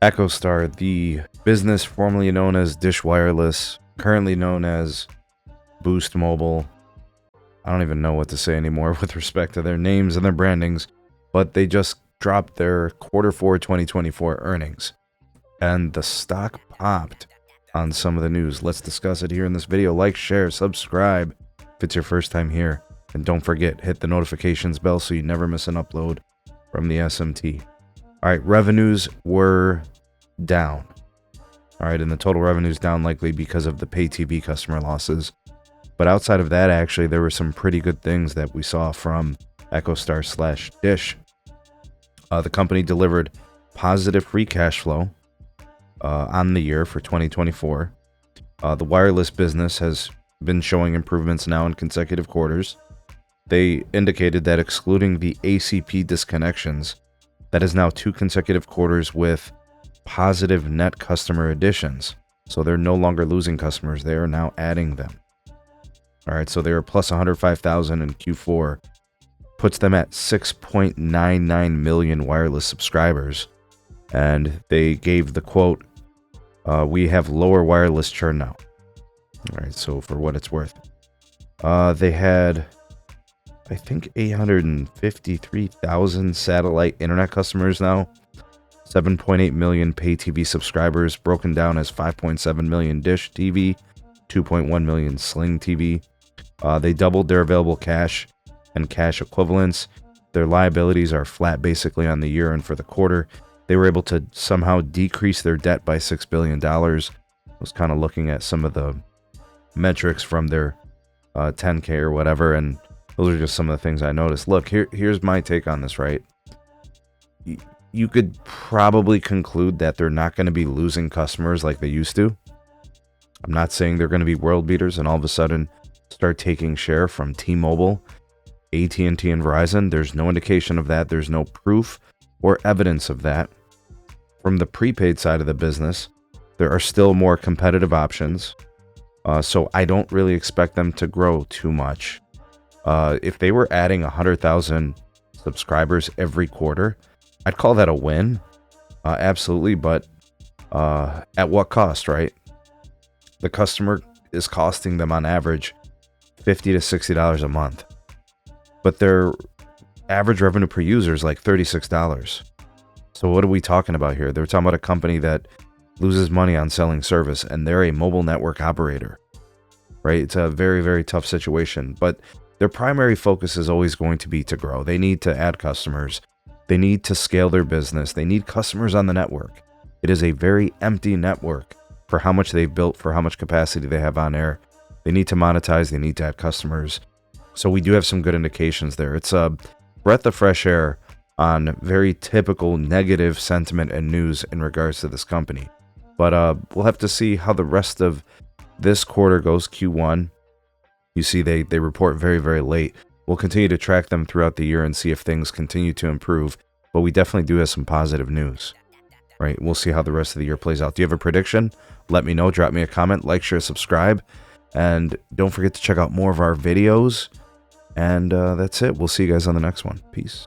EchoStar, the business formerly known as Dish Wireless, currently known as Boost Mobile. I don't even know what to say anymore with respect to their names and their brandings, but they just dropped their Q4 2024 earnings, and the stock popped on some of the news. Let's discuss it here in this video. Like, share, subscribe if it's your first time here, and don't forget, hit the notifications bell so you never miss an upload from the SMT. All right, revenues were down. All right, and the total revenues down likely because of the pay TV customer losses. But outside of that, actually, there were some pretty good things that we saw from EchoStar/Dish. The company delivered positive free cash flow on the year for 2024. The wireless business has been showing improvements now in consecutive quarters. They indicated that excluding the ACP disconnections, that is now 2 consecutive quarters with positive net customer additions. So they're no longer losing customers. They are now adding them. All right, so they were plus 105,000 in Q4. Puts them at 6.99 million wireless subscribers. And they gave the quote, we have lower wireless churn now. All right, so for what it's worth. They had, I think, 853,000 satellite internet customers now. 7.8 million pay TV subscribers, broken down as 5.7 million Dish TV, 2.1 million Sling TV. They doubled their available cash and cash equivalents. Their liabilities are flat basically on the year, and for the quarter, they were able to somehow decrease their debt by $6 billion. I was kind of looking at some of the metrics from their 10K or whatever, and those are just some of the things I noticed. Look, here's my take on this, right? You could probably conclude that they're not going to be losing customers like they used to. I'm not saying they're going to be world beaters and all of a sudden start taking share from T-Mobile, AT&T, and Verizon. There's no indication of that. There's no proof or evidence of that. From the prepaid side of the business, there are still more competitive options. So I don't really expect them to grow too much. If they were adding 100,000 subscribers every quarter, I'd call that a win. Absolutely. But at what cost, right? The customer is costing them on average $50 to $60 a month. But their average revenue per user is like $36. So what are we talking about here? They're talking about a company that loses money on selling service, and they're a mobile network operator, right? It's a very, very tough situation. But their primary focus is always going to be to grow. They need to add customers. They need to scale their business. They need customers on the network. It is a very empty network for how much they've built, for how much capacity they have on air. They need to monetize. They need to add customers. So we do have some good indications there. It's a breath of fresh air on very typical negative sentiment and news in regards to this company. But we'll have to see how the rest of this quarter goes, Q1. You see they report very, very late. We'll continue to track them throughout the year and see if things continue to improve. But we definitely do have some positive news, right? We'll see how the rest of the year plays out. Do you have a prediction? Let me know. Drop me a comment. Like, share, subscribe. And don't forget to check out more of our videos. And that's it. We'll see you guys on the next one. Peace.